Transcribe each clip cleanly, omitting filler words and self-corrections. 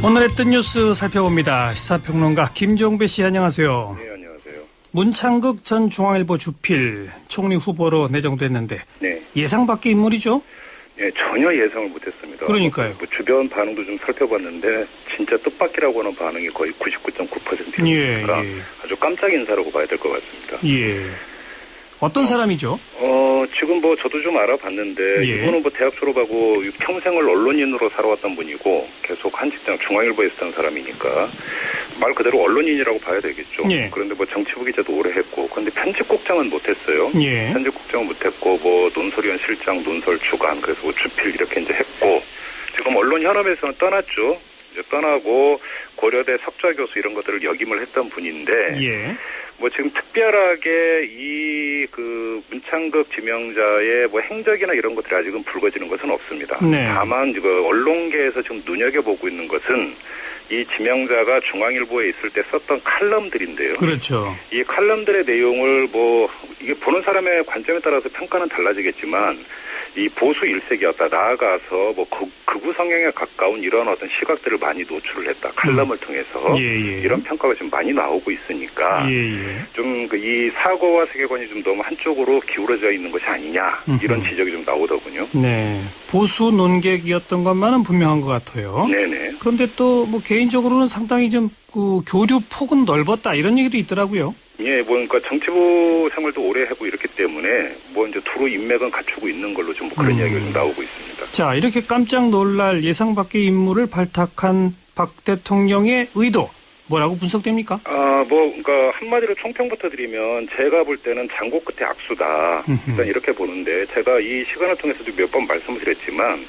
오늘의 뜬 뉴스 살펴봅니다. 시사평론가 김종배 씨 안녕하세요. 네, 안녕하세요. 문창극 전 중앙일보 주필 총리 후보로 내정됐는데 네. 예상 밖의 인물이죠? 네, 전혀 예상을 못했습니다. 그러니까요. 주변 반응도 좀 살펴봤는데 진짜 뜻밖이라고 하는 반응이 거의 99.9%였으니까 아주 깜짝 인사라고 봐야 될 것 같습니다. 예. 어떤 사람이죠? 지금 저도 좀 알아봤는데 이분은 대학 졸업하고 평생을 언론인으로 살아왔던 분이고 계속 한 직장 중앙일보에 있었던 사람이니까 말 그대로 언론인이라고 봐야 되겠죠. 예. 그런데 정치부 기자도 오래 했고 그런데 편집국장은 못했어요. 예. 편집국장은 못했고 논설위원 실장, 논설 주간 그래서 주필 이렇게 이제 했고 지금 언론 현업에서는 떠났죠. 이제 떠나고 고려대 석좌 교수 이런 것들을 역임을 했던 분인데. 예. 지금 특별하게 문창극 지명자의 행적이나 이런 것들이 아직은 불거지는 것은 없습니다. 네. 다만 언론계에서 지금 눈여겨보고 있는 것은 이 지명자가 중앙일보에 있을 때 썼던 칼럼들인데요. 그렇죠. 이 칼럼들의 내용을 이게 보는 사람의 관점에 따라서 평가는 달라지겠지만 이 보수 일색이었다. 나아가서 극우 성향에 가까운 이런 어떤 시각들을 많이 노출을 했다. 칼럼을 통해서 이런 평가가 지금 많이 나오고 있으니까 좀 이 사고와 세계관이 좀 너무 한쪽으로 기울어져 있는 것이 아니냐 이런 지적이 좀 나오더군요. 네, 보수 논객이었던 것만은 분명한 것 같아요. 네네. 그런데 또 개인적으로는 상당히 좀 교류 폭은 넓었다 이런 얘기도 있더라고요. 예, 그러니까 정치부 생활도 오래 하고 이렇기 때문에 이제 두루 인맥은 갖추고 있는 걸로 좀 그런 이야기가 좀 나오고 있습니다. 자, 이렇게 깜짝 놀랄 예상 밖의 인물을 발탁한 박 대통령의 의도 뭐라고 분석됩니까? 그러니까 한마디로 총평부터 드리면 제가 볼 때는 장고 끝에 악수다. 일단 이렇게 보는데 제가 이 시간을 통해서도 몇 번 말씀을 드렸지만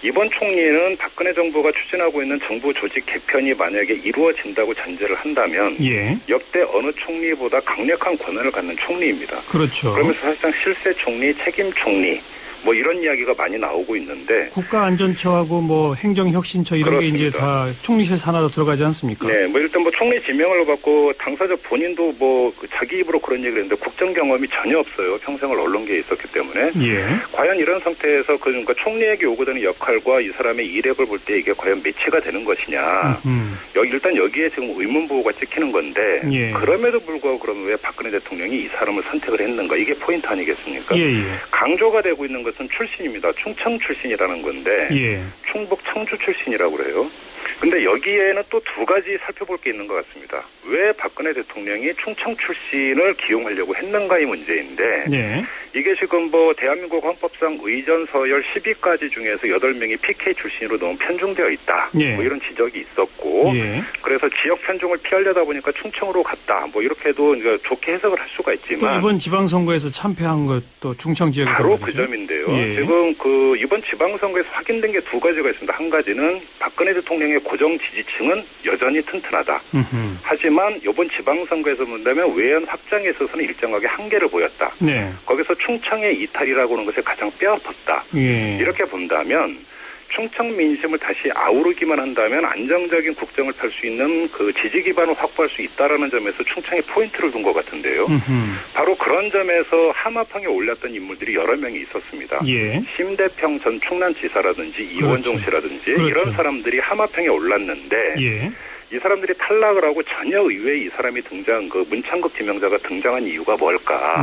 이번 총리는 박근혜 정부가 추진하고 있는 정부 조직 개편이 만약에 이루어진다고 전제를 한다면 역대 어느 총리보다 강력한 권한을 갖는 총리입니다. 그렇죠. 그러면서 사실상 실세 총리, 책임 총리 이런 이야기가 많이 나오고 있는데 국가안전처하고 행정혁신처 이런 그렇습니다. 게 이제 다 총리실 산하로 들어가지 않습니까? 네, 일단 총리 지명을 받고 당사자 본인도 자기 입으로 그런 얘기를 했는데 국정 경험이 전혀 없어요. 평생을 언론계에 있었기 때문에. 과연 이런 상태에서 그러니까 총리에게 요구되는 역할과 이 사람의 이력을 볼 때 이게 과연 매치가 되는 것이냐. 일단 여기에 지금 의문부호가 찍히는 건데 그럼에도 불구하고 그러면 왜 박근혜 대통령이 이 사람을 선택을 했는가. 이게 포인트 아니겠습니까? 강조가 되고 있는 것은 출신입니다. 충청 출신이라는 건데 충북 청주 출신이라고 그래요. 근데 여기에는 또 두 가지 살펴볼 게 있는 것 같습니다. 왜 박근혜 대통령이 충청 출신을 기용하려고 했는가의 문제인데 이게 지금 대한민국 헌법상 의전 서열 10위까지 중에서 8명이 PK 출신으로 너무 편중되어 있다. 이런 지적이 있었고 그래서 지역 편중을 피하려다 보니까 충청으로 갔다. 이렇게도 좋게 해석을 할 수가 있지만 또 이번 지방선거에서 참패한 것도 충청 지역에서 바로 그 점인데요. 지금 이번 지방선거에서 확인된 게 두 가지가 있습니다. 한 가지는 박근혜 대통령의 고정 지지층은 여전히 튼튼하다. 하지만 이번 지방선거에서 본다면 외연 확장에 있어서는 일정하게 한계를 보였다. 거기서 충청의 이탈이라고 하는 것에 가장 뼈아팠다. 이렇게 본다면 충청 민심을 다시 아우르기만 한다면 안정적인 국정을 펼 수 있는 그 지지 기반을 확보할 수 있다라는 점에서 충청에 포인트를 둔 것 같은데요. 바로 그런 점에서 하마평에 올랐던 인물들이 여러 명이 있었습니다. 심대평 전 충남지사라든지 이원종 씨라든지 이런 사람들이 하마평에 올랐는데 이 사람들이 탈락을 하고 전혀 의외의 이 사람이 문창극 지명자가 등장한 이유가 뭘까?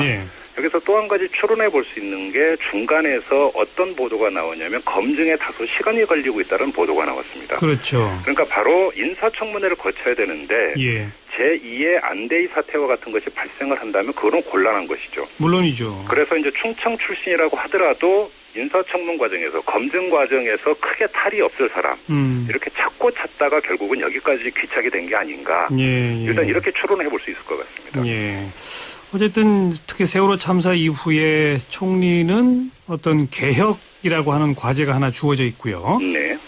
여기서 또 한 가지 추론해 볼 수 있는 게 중간에서 어떤 보도가 나오냐면 검증에 다소 시간이 걸리고 있다는 보도가 나왔습니다. 그렇죠. 그러니까 바로 인사청문회를 거쳐야 되는데 제2의 안대희 사태와 같은 것이 발생을 한다면 그거는 곤란한 것이죠. 물론이죠. 그래서 이제 충청 출신이라고 하더라도 인사청문 과정에서 검증 과정에서 크게 탈이 없을 사람 이렇게 찾고 찾다가 결국은 여기까지 귀착이 된 게 아닌가. 일단 이렇게 추론해 볼 수 있을 것 같습니다. 어쨌든 특히 세월호 참사 이후에 총리는 어떤 개혁이라고 하는 과제가 하나 주어져 있고요.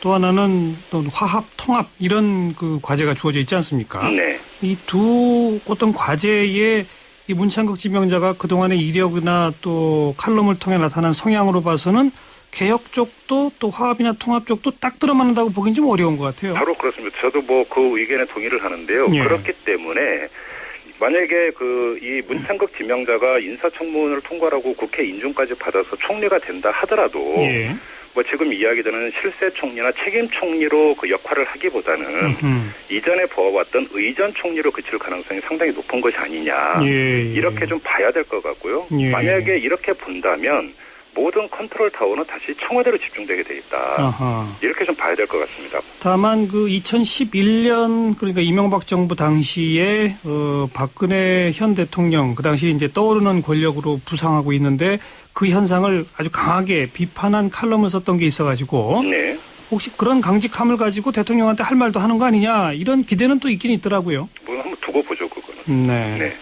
또 하나는 또 화합, 통합 이런 과제가 주어져 있지 않습니까? 이 두 어떤 과제에 이 문창극 지명자가 그동안의 이력이나 또 칼럼을 통해 나타난 성향으로 봐서는 개혁 쪽도 또 화합이나 통합 쪽도 딱 들어맞는다고 보기는 좀 어려운 것 같아요. 바로 그렇습니다. 저도 그 의견에 동의를 하는데요. 그렇기 때문에 만약에 이 문창극 지명자가 인사청문을 통과하고 국회 인준까지 받아서 총리가 된다 하더라도 뭐 지금 이야기되는 실세 총리나 책임 총리로 그 역할을 하기보다는 이전에 보아왔던 의전 총리로 그칠 가능성이 상당히 높은 것이 아니냐. 이렇게 좀 봐야 될 것 같고요. 만약에 이렇게 본다면 모든 컨트롤 타워는 다시 청와대로 집중되게 돼 있다. 아하. 이렇게 좀 봐야 될 것 같습니다. 다만 그 2011년 그러니까 이명박 정부 당시에 박근혜 현 대통령 그 당시 이제 떠오르는 권력으로 부상하고 있는데 그 현상을 아주 강하게 비판한 칼럼을 썼던 게 있어가지고 네. 혹시 그런 강직함을 가지고 대통령한테 할 말도 하는 거 아니냐 이런 기대는 또 있긴 있더라고요. 뭐 한번 두고 보죠 그거는. 네. 네.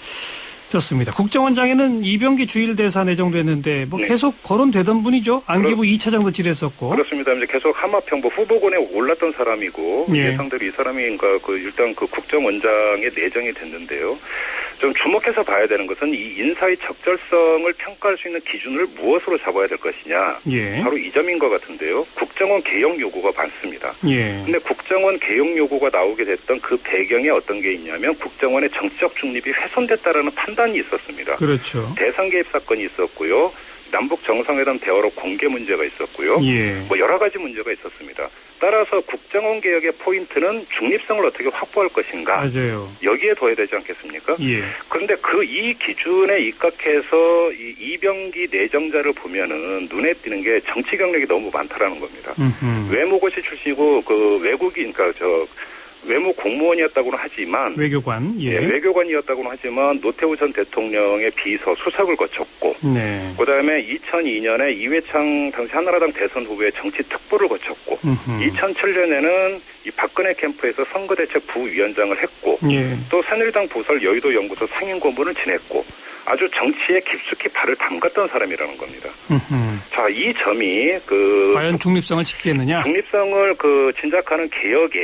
좋습니다. 국정원장에는 이병기 주일대사 내정됐는데 뭐 네. 계속 거론되던 분이죠. 안기부 2차장도 지냈었고. 그렇습니다. 이제 계속 하마평보 후보군에 올랐던 사람이고 예상대로 이 사람인가 일단 그 국정원장에 내정이 됐는데요. 좀 주목해서 봐야 되는 것은 이 인사의 적절성을 평가할 수 있는 기준을 무엇으로 잡아야 될 것이냐. 바로 이 점인 것 같은데요. 국정원 개혁 요구가 많습니다. 그런데 국정원 개혁 요구가 나오게 됐던 그 배경에 어떤 게 있냐면 국정원의 정치적 중립이 훼손됐다라는 판단이 있었습니다. 그렇죠. 대선 개입 사건이 있었고요. 남북 정상회담 대화록 공개 문제가 있었고요. 뭐 여러 가지 문제가 있었습니다. 따라서 국정원 개혁의 포인트는 중립성을 어떻게 확보할 것인가. 맞아요. 여기에 둬야 되지 않겠습니까? 그런데 이 기준에 입각해서 이 이병기 내정자를 보면은 눈에 띄는 게 정치 경력이 너무 많다라는 겁니다. 외무고시 출신이고 외무 공무원이었다고는 하지만 외교관 외교관이었다고는 하지만 노태우 전 대통령의 비서 수석을 거쳤고 그다음에 2002년에 이회창 당시 한나라당 대선 후보의 정치 특보를 거쳤고 2007년에는 이 박근혜 캠프에서 선거대책 부위원장을 했고 또 새누리당 부설 여의도 연구소 상임고문을 지냈고 아주 정치에 깊숙이 발을 담갔던 사람이라는 겁니다. 자, 이 점이 과연 중립성을 지키겠느냐? 중립성을 진작하는 개혁에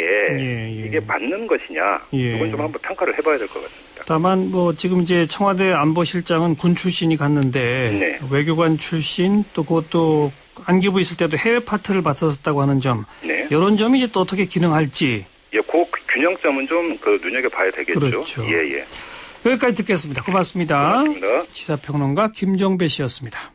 이게 맞는 것이냐? 이건 좀 한번 평가를 해봐야 될 것 같습니다. 다만 뭐 지금 이제 청와대 안보실장은 군 출신이 갔는데 외교관 출신 또 그것도 안기부 있을 때도 해외 파트를 맡았었다고 하는 점 이런 점이 이제 또 어떻게 기능할지. 그 균형점은 좀 눈여겨봐야 되겠죠. 그렇죠. 여기까지 듣겠습니다. 고맙습니다. 고맙습니다. 시사평론가 김정배 씨였습니다.